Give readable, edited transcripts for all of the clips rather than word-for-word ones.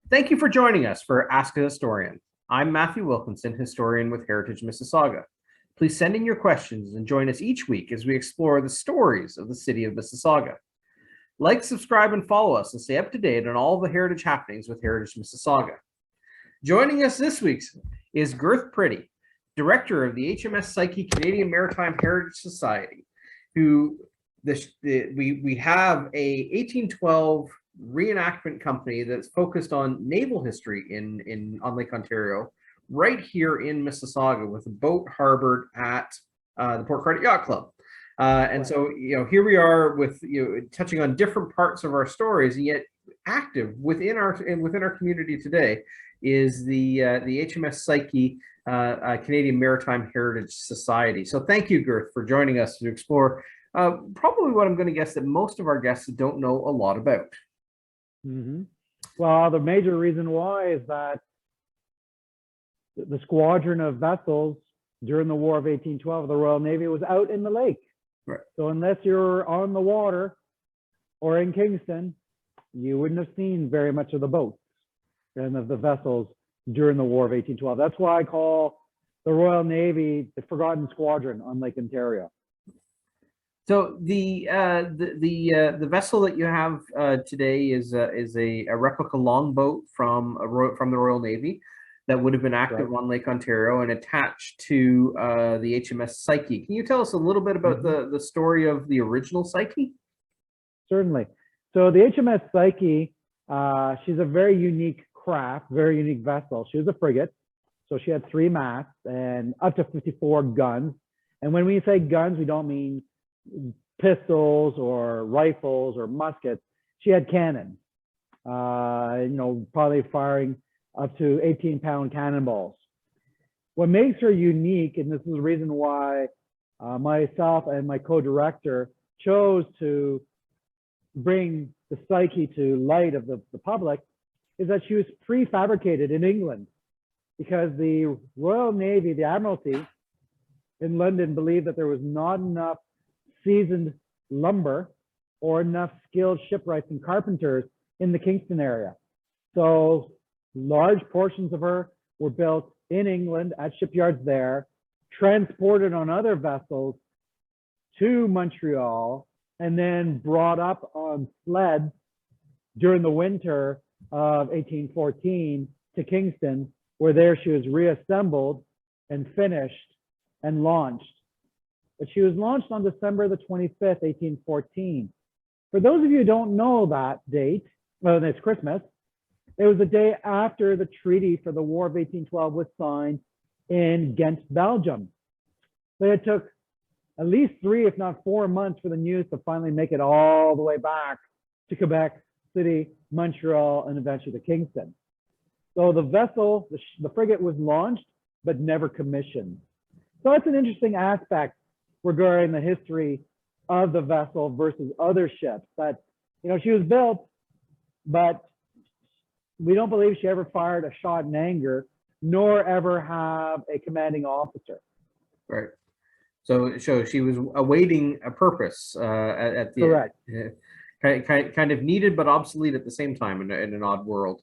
Thank you for joining us for Ask a Historian. I'm Matthew Wilkinson, historian with Heritage Mississauga. Please send in your questions and join us each week as we explore the stories of the city of Mississauga. Like, subscribe, and follow us and stay up to date on all the heritage happenings with Heritage Mississauga. Joining us this week is Gurth Pretty, director of the HMS Psyche Canadian Maritime Heritage Society, who we have a 1812 reenactment company that's focused on naval history on Lake Ontario, right here in Mississauga, with a boat harbored at the Port Credit Yacht Club. And so, here we are with touching on different parts of our stories, and yet active within our community today is the HMS Psyche Canadian Maritime Heritage Society. So thank you, Gurth, for joining us to explore probably what I'm going to guess that most of our guests don't know a lot about. Well, the major reason why is that the squadron of vessels during the War of 1812, the Royal Navy, was out in the lake. Right. So unless you're on the water or in Kingston, you wouldn't have seen very much of the boats and of the vessels during the War of 1812. That's why I call the Royal Navy the Forgotten Squadron on Lake Ontario. So the vessel that you have today is a replica longboat from the Royal Navy that would have been active on Lake Ontario and attached to the HMS Psyche. Can you tell us a little bit about the story of the original Psyche? Certainly. So the HMS Psyche, she's a very unique craft, very unique vessel. She was a frigate, so she had 3 masts and up to 54 guns. And when we say guns, we don't mean pistols or rifles or muskets. She had cannons, probably firing up to 18-pound cannonballs. What makes her unique, and this is the reason why myself and my co-director chose to bring the Psyche to light of the public, is that she was prefabricated in England, because the Royal Navy, the Admiralty in London, believed that there was not enough seasoned lumber or enough skilled shipwrights and carpenters in the Kingston area. So large portions of her were built in England at shipyards there, transported on other vessels to Montreal, and then brought up on sleds during the winter of 1814 to Kingston, where there she was reassembled and finished and launched. But she was launched on December the 25th, 1814. For those of you who don't know that date, well, it's Christmas. It was the day after the treaty for the War of 1812 was signed in Ghent, Belgium. So it took at least 3, if not 4 months for the news to finally make it all the way back to Quebec City, Montreal, and eventually to Kingston. So the vessel, the frigate, was launched, but never commissioned. So that's an interesting aspect regarding the history of the vessel versus other ships. That, she was built, but we don't believe she ever fired a shot in anger, nor ever have a commanding officer. Right. So she was awaiting a purpose at the Correct. Kind of needed but obsolete at the same time in an odd world.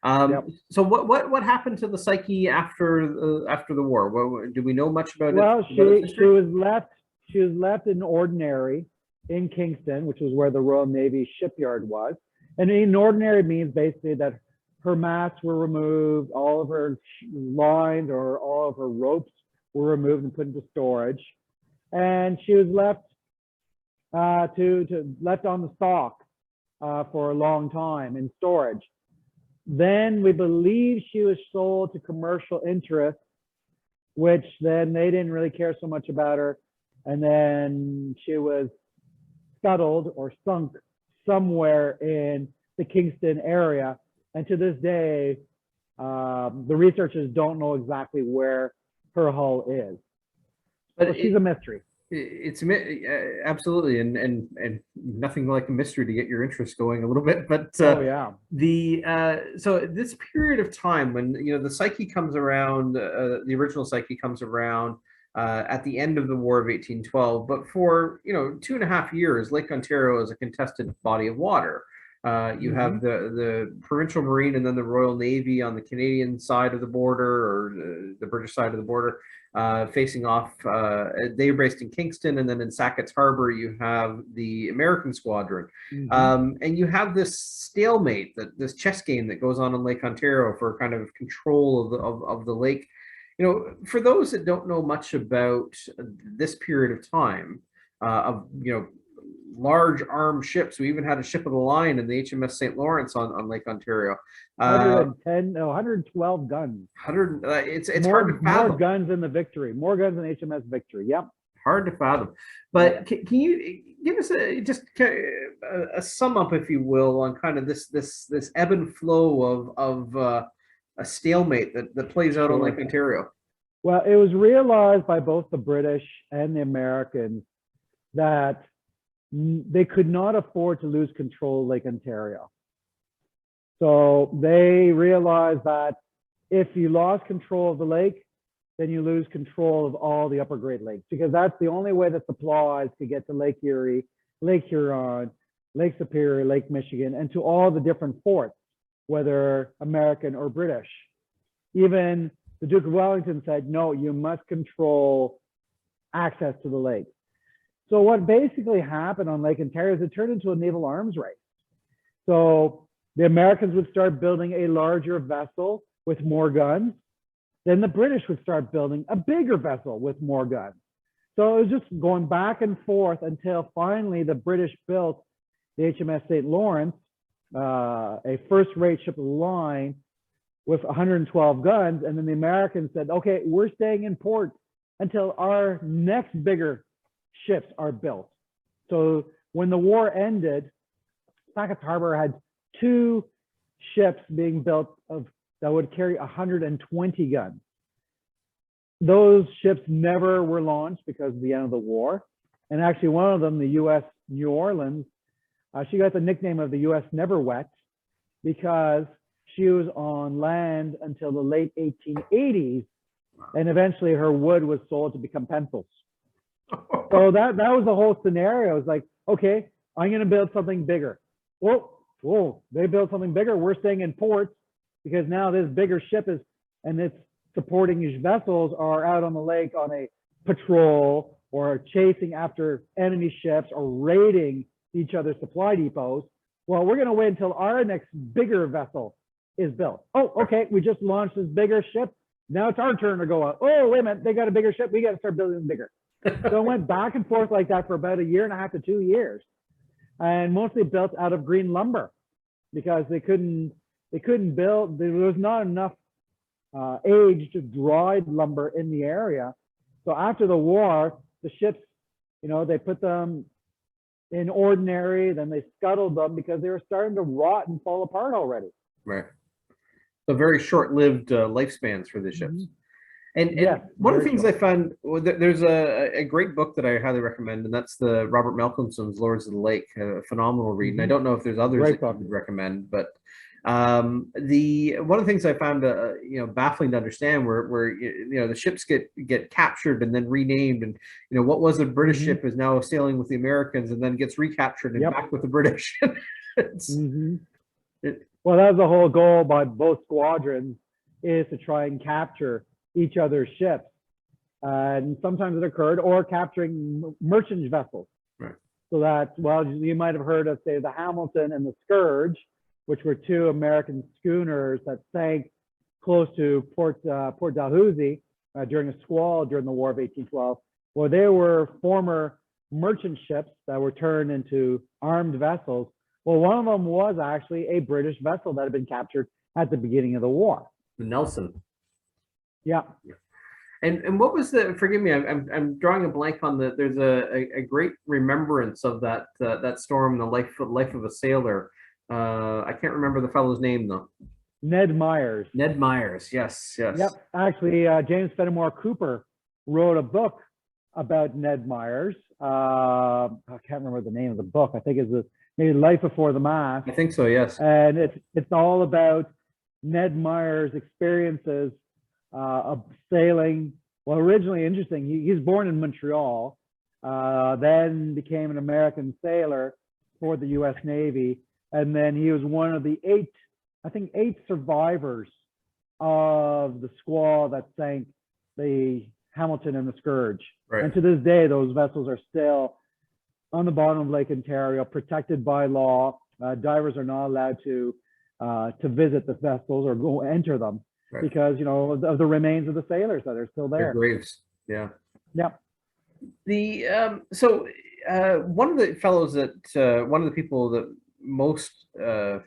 So what happened to the Psyche after the war? Do we know much about it? Well, she was left in ordinary in Kingston, which was where the Royal Navy shipyard was. And in ordinary means basically that her masts were removed, all of her lines or all of her ropes were removed and put into storage, and she was left left on the stock for a long time in storage. Then we believe she was sold to commercial interests, which then they didn't really care so much about her. And then she was scuttled or sunk somewhere in the Kingston area. And to this day, the researchers don't know exactly where her hull is. But she's a mystery. It's absolutely, and nothing like a mystery to get your interest going a little bit. But so this period of time when the Psyche comes around, the original Psyche comes around at the end of the War of 1812, but for 2.5 years, Lake Ontario is a contested body of water. You have the Provincial Marine and then the Royal Navy on the Canadian side of the border, or the British side of the border, facing off. They're based in Kingston, and then in Sackett's Harbor, you have the American squadron. And you have this stalemate, this chess game that goes on in Lake Ontario for kind of control of the lake. You know, for those that don't know much about this period of time, of large armed ships. We even had a ship of the line in the HMS St. Lawrence on Lake Ontario. 112 guns. It's hard to fathom. More guns than the Victory. More guns than HMS Victory. Yep. Hard to fathom. But can you give us a sum up, if you will, on kind of this ebb and flow of a stalemate that plays out on Lake Ontario? Well, it was realized by both the British and the Americans that they could not afford to lose control of Lake Ontario. So they realized that if you lost control of the lake, then you lose control of all the upper Great Lakes, because that's the only way that supplies could get to Lake Erie, Lake Huron, Lake Superior, Lake Michigan, and to all the different forts, whether American or British. Even the Duke of Wellington said, no, you must control access to the lake. So what basically happened on Lake Ontario is it turned into a naval arms race. So the Americans would start building a larger vessel with more guns. Then the British would start building a bigger vessel with more guns. So it was just going back and forth until finally the British built the HMS St. Lawrence, a first-rate ship of the line with 112 guns. And then the Americans said, okay, we're staying in port until our next bigger ships are built. So when the war ended, Sackett's Harbor had 2 ships being built that would carry 120 guns. Those ships never were launched because of the end of the war. And actually one of them, the US New Orleans, she got the nickname of the US Never Wet because she was on land until the late 1880s. And eventually her wood was sold to become pencils. So that was the whole scenario. It's like, okay, I'm going to build something bigger. Whoa, they built something bigger. We're staying in ports because now this bigger ship and its supporting vessels are out on the lake on a patrol or chasing after enemy ships or raiding each other's supply depots. Well, we're going to wait until our next bigger vessel is built. Oh, okay, we just launched this bigger ship. Now it's our turn to go out. Oh, wait a minute, they got a bigger ship. We got to start building bigger. So it went back and forth like that for about 1.5 to 2 years, and mostly built out of green lumber because they couldn't build. There was not enough aged dried lumber in the area. So after the war, the ships, they put them in ordinary, then they scuttled them because they were starting to rot and fall apart already. Right. So very short-lived lifespans for the ships. And yeah, one of the things I found, there's a great book that I highly recommend, and that's the Robert Malcolmson's Lords of the Lake, a phenomenal read. And I don't know if there's others that you would recommend, but one of the things I found baffling to understand where the ships get captured and then renamed, and what was a British ship is now sailing with the Americans and then gets recaptured and back with the British. Well, that was the whole goal by both squadrons, is to try and capture each other's ships. And sometimes it occurred, or capturing merchant vessels. Right. So that, well, you might have heard of, say, the Hamilton and the Scourge, which were 2 American schooners that sank close to Port Dalhousie during a squall during the War of 1812. Well, they were former merchant ships that were turned into armed vessels. Well, one of them was actually a British vessel that had been captured at the beginning of the war. The Nelson. Yeah. And what was forgive me, I'm drawing a blank on there's a great remembrance of that storm, the life of a sailor. I can't remember the fellow's name though. Ned Myers. Ned Myers, yes. Yep. Actually, James Fenimore Cooper wrote a book about Ned Myers. I can't remember the name of the book. I think it's maybe Life Before the Mast. I think so, yes. And it's all about Ned Myers' experiences of sailing. Well, originally, interesting, he's born in Montreal, then became an American sailor for the US Navy, And then he was one of the eight survivors of the squall that sank the Hamilton and the Scourge. Right. And to this day, those vessels are still on the bottom of Lake Ontario, protected by law. Divers are not allowed to visit the vessels or go enter them, right, because, you know, of the remains of the sailors that are still there. Their graves. Yeah. Yeah. One of the fellows that one of the people that most I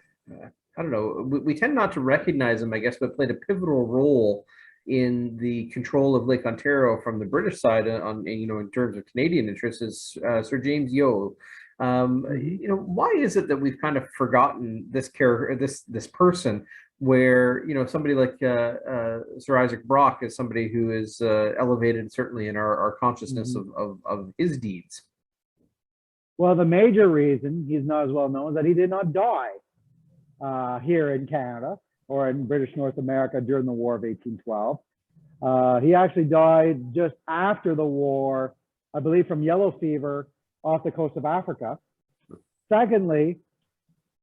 don't know, we tend not to recognize him, I guess, but played a pivotal role in the control of Lake Ontario from the British side on, you know, in terms of Canadian interests, is Sir James Yeo. You know, why is it that we've kind of forgotten this character, this person, where, you know, somebody like Sir Isaac Brock is somebody who is elevated certainly in our consciousness of his deeds? Well, the major reason he's not as well known is that he did not die here in Canada or in British North America during the War of 1812. He actually died just after the war, I believe, from yellow fever off the coast of Africa. Secondly,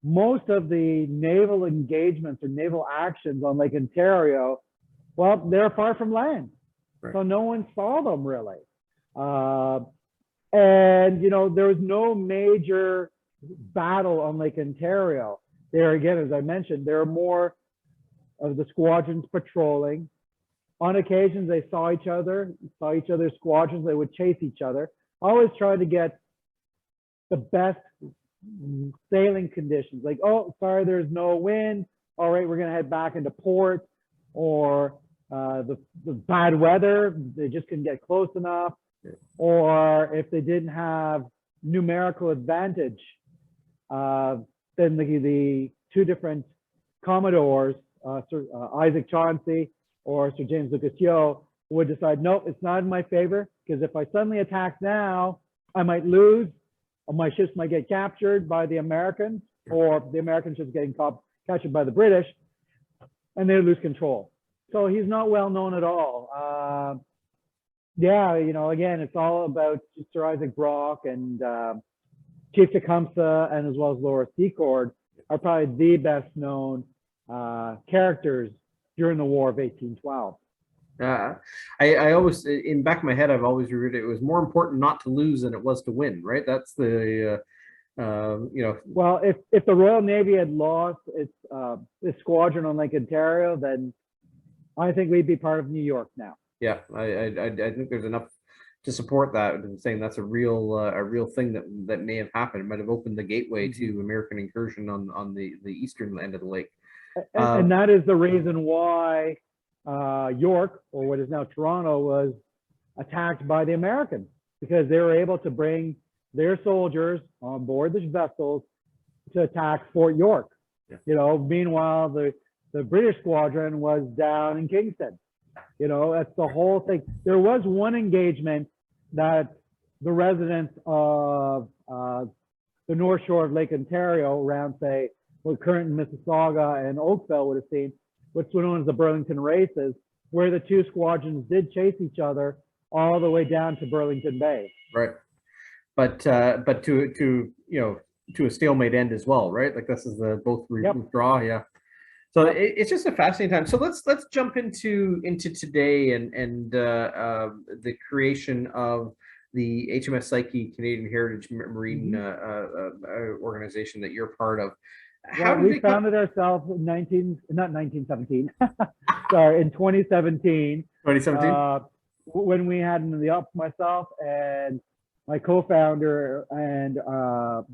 most of the naval engagements or naval actions on Lake Ontario, well, they're far from land. Right. So no one saw them really. And, you know, there was no major battle on Lake Ontario. There again, as I mentioned, there are more of the squadrons patrolling. On occasions, they saw each other's squadrons, they would chase each other, always trying to get the best sailing conditions. Like, oh, sorry, there's no wind. All right, we're gonna head back into port. Or the bad weather, they just couldn't get close enough. Or if they didn't have numerical advantage, then the two different Commodores, Sir Isaac Chauncey or Sir James Lucas Yeo, would decide, nope, it's not in my favor, because if I suddenly attack now, I might lose, or my ships might get captured by the Americans, or the American ships getting captured by the British, and they lose control. So he's not well known at all. Yeah, you know, again, it's all about Sir Isaac Brock and Chief Tecumseh, and as well as Laura Secord are probably the best known characters during the War of 1812. I always, in back of my head, I've always read it was more important not to lose than it was to win, right? That's the, you know. Well, if the Royal Navy had lost its squadron on Lake Ontario, then I think we'd be part of New York now. Yeah, I think there's enough to support that, and saying that's a real thing that may have happened. It might have opened the gateway to American incursion on the eastern end of the lake. And that is the reason why York, or what is now Toronto, was attacked by the Americans, because they were able to bring their soldiers on board the vessels to attack Fort York. Yeah. You know, meanwhile, the British squadron was down in Kingston. You know, that's the whole thing. There was one engagement that the residents of the North Shore of Lake Ontario, around, say, what current Mississauga and Oakville would have seen, what's known as the Burlington Races, where the two squadrons did chase each other all the way down to Burlington Bay. Right, but to you know, to a stalemate end as well, right? Like this is the both withdraw, yeah. So it's just a fascinating time. So let's jump into today and the creation of the HMS Psyche Canadian Heritage Marine organization that you're part of. How did we founded ourselves in 2017. Sorry, in 2017. 2017. When we had myself and my co-founder and a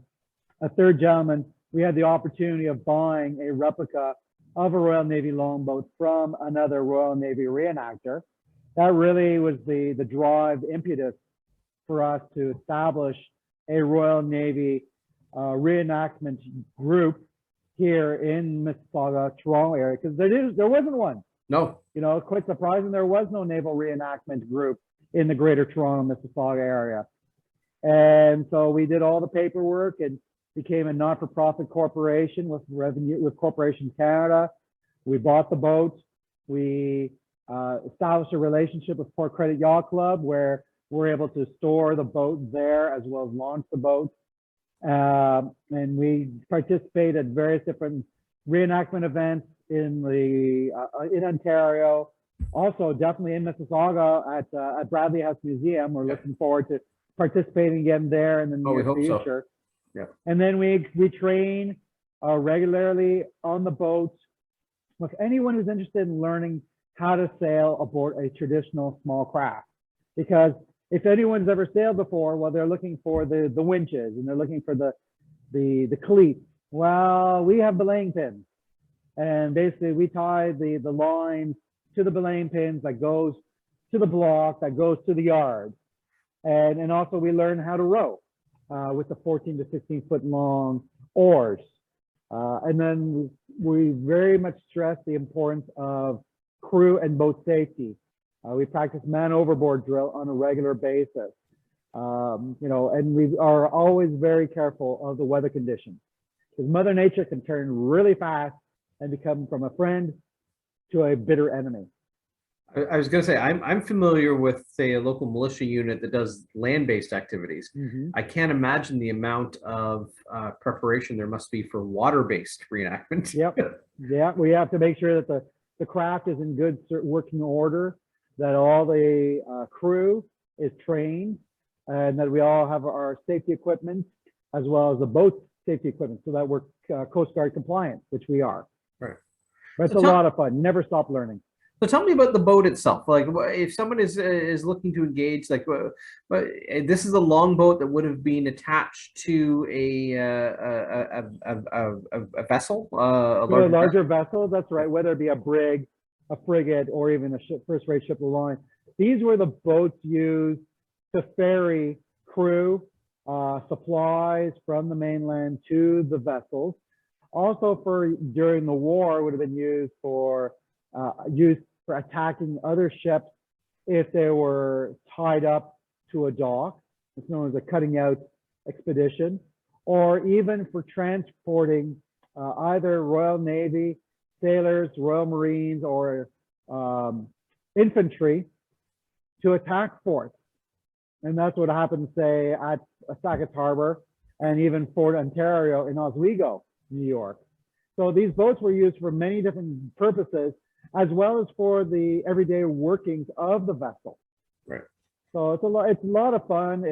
third gentleman, we had the opportunity of buying a replica of a Royal Navy longboat from another Royal Navy reenactor. That really was the drive impetus for us to establish a Royal Navy reenactment group here in Mississauga, Toronto area, because there wasn't one. No. You know, quite surprising, there was no naval reenactment group in the greater Toronto, Mississauga area. And so we did all the paperwork and became a not-for-profit corporation with Corporation Canada. We bought the boat. We established a relationship with Port Credit Yacht Club, where we're able to store the boat there as well as launch the boat. And we participate at various different reenactment events in Ontario. Also, definitely in Mississauga at Bradley House Museum. We're looking forward to participating again there in the near future. So. Yeah. And then we train regularly on the boats. If anyone who's interested in learning how to sail aboard a traditional small craft, because if anyone's ever sailed before, well, they're looking for the winches and they're looking for the cleats. Well, we have belaying pins, and basically we tie the lines to the belaying pins that goes to the block that goes to the yard, and also we learn how to row with the 14 to 16 foot long oars, and then we very much stress the importance of crew and boat safety. We practice man overboard drill on a regular basis, you know, and we are always very careful of the weather conditions, because Mother Nature can turn really fast and become from a friend to a bitter enemy. I was going to say, I'm familiar with, say, a local militia unit that does land-based activities. Mm-hmm. I can't imagine the amount of preparation there must be for water-based reenactment. Yep. Yeah, we have to make sure that the craft is in good working order, that all the crew is trained, and that we all have our safety equipment as well as the boat safety equipment, so that we're Coast Guard compliant, which we are. Right. But it's a lot of fun. You never stop learning. So tell me about the boat itself. Like, if someone is looking to engage, like, but this is a longboat that would have been attached to a vessel, a larger vessel. That's right. Whether it be a brig, a frigate, or even a first-rate ship of the line. These were the boats used to ferry crew, supplies from the mainland to the vessels. Also, during the war, would have been used for attacking other ships if they were tied up to a dock. It's known as a cutting out expedition, or even for transporting either Royal Navy sailors, Royal Marines, or infantry to attack forts. And that's what happened, say, at Sackets Harbor and even Fort Ontario in Oswego, New York. So these boats were used for many different purposes, as well as for the everyday workings of the vessel. Right. So it's a lot of fun.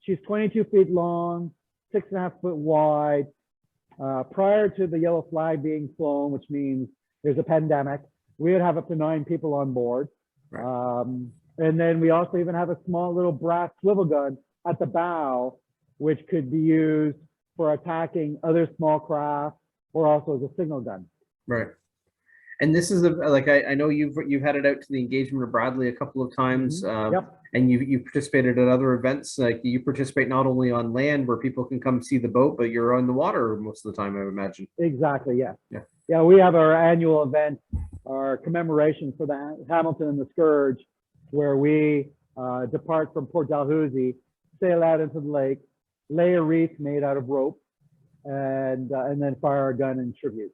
She's 22 feet long, 6.5 foot wide. Prior to the yellow flag being flown, which means there's a pandemic, we would have up to 9 people on board. Right. And then we also even have a small little brass swivel gun at the bow, which could be used for attacking other small craft, or also as a signal gun. Right. And this is like, I know you've had it out to the engagement of Bradley a couple of times. Mm-hmm. Yep. And you participated at other events. Like, you participate not only on land where people can come see the boat, but you're on the water most of the time, I would imagine. Exactly. Yeah. Yeah. We have our annual event, our commemoration for the Hamilton and the Scourge, where we depart from Port Dalhousie, sail out into the lake, lay a wreath made out of rope, and then fire a gun in tribute.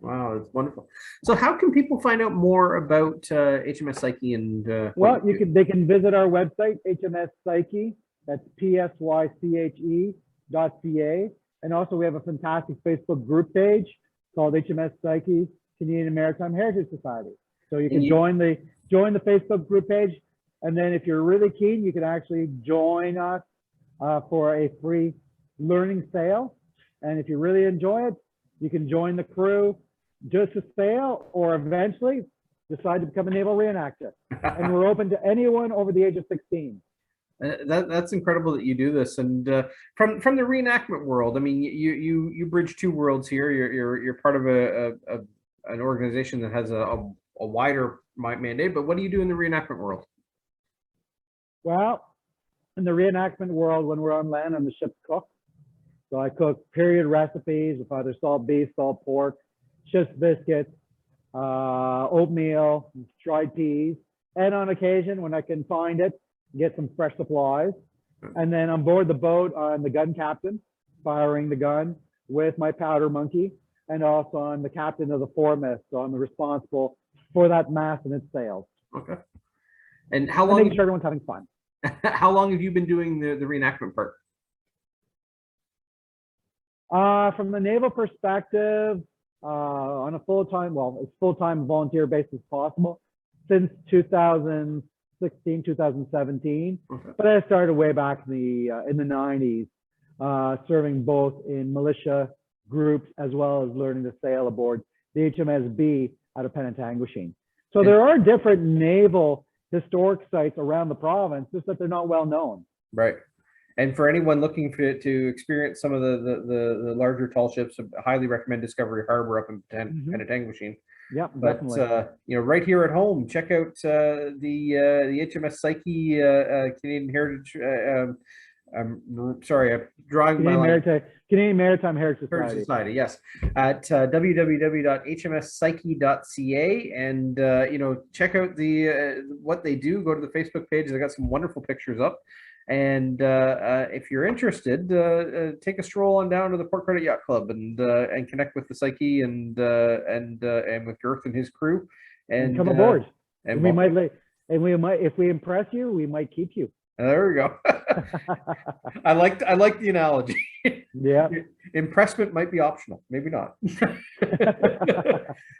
Wow, that's wonderful. So how can people find out more about HMS Psyche and well, they can visit our website, HMS Psyche, that's psyche.ca, and also we have a fantastic Facebook group page called HMS Psyche Canadian Maritime Heritage Society. So you can join the Facebook group page, and then if you're really keen, you can actually join us for a free learning sail. And if you really enjoy it, you can join the crew just to sail, or eventually decide to become a naval reenactor. And we're open to anyone over the age of 16. That's incredible that you do this. And from the reenactment world, I mean, you bridge 2 worlds here. You're part of an organization that has a wider mandate. But what do you do in the reenactment world? Well, in the reenactment world, when we're on land, I'm the ship's cook. So I cook period recipes with either salt beef, salt pork, ship's biscuits, oatmeal, dried peas, and on occasion, when I can find it, get some fresh supplies. And then on board the boat, I'm the gun captain, firing the gun with my powder monkey, and also I'm the captain of the foremast, so I'm responsible for that mast and its sails. Okay. And how long? Making sure everyone's having fun. How long have you been doing the reenactment part? From the naval perspective, on a full-time, well, as full-time volunteer basis possible, since 2016, 2017. Okay. But I started way back in the 90s, serving both in militia groups as well as learning to sail aboard the HMS B out of Penetanguishene. So there are different naval historic sites around the province, just that they're not well known. Right. And for anyone looking to experience some of the larger tall ships, I highly recommend Discovery Harbor up in Penetanguishene. Yeah, but you know, right here at home, check out the HMS Psyche Canadian Heritage. Sorry, I'm drawing my line. Canadian Maritime Heritage Society, yes, at www.hmspsyche.ca, and you know, check out the what they do. Go to the Facebook page; they got some wonderful pictures up. And if you're interested, take a stroll on down to the Port Credit Yacht Club and connect with the Psyche and with Gurth and his crew, and come aboard. And we might, if we impress you, we might keep you. There we go. I like the analogy. Yeah. Impressment might be optional, maybe not.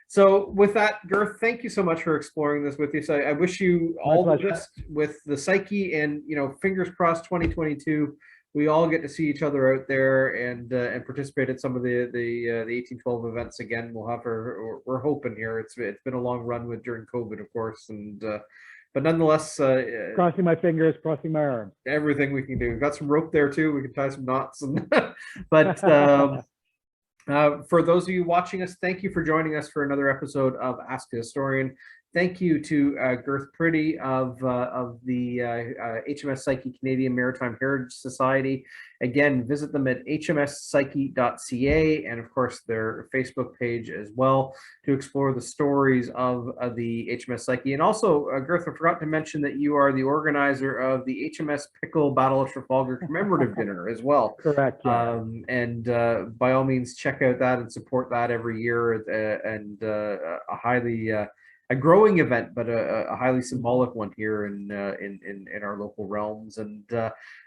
So with that, Gurth, thank you so much for exploring this with you. So I wish you all the best with the Psyche, and you know, fingers crossed 2022 we all get to see each other out there and participate in some of the 1812 events again. We'll have we're hoping here. It's been a long run during COVID, of course, and but nonetheless, crossing my fingers, crossing my arms. Everything we can do. We've got some rope there too. We can tie some knots. And but for those of you watching us, thank you for joining us for another episode of Ask a Historian. Thank you to Gurth Pretty of the HMS Psyche Canadian Maritime Heritage Society. Again, visit them at hmspsyche.ca, and of course their Facebook page as well, to explore the stories of the HMS Psyche. And also, Gurth, I forgot to mention that you are the organizer of the HMS Pickle Battle of Trafalgar commemorative dinner as well. Correct. Yeah. And by all means, check out that and support that every year. And a highly a growing event, but a highly symbolic one here in our local realms. And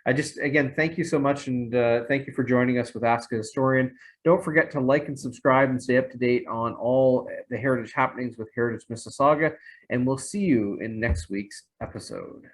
I just, again, thank you so much, and thank you for joining us with Ask a Historian. Don't forget to like and subscribe and stay up to date on all the heritage happenings with Heritage Mississauga, and we'll see you in next week's episode.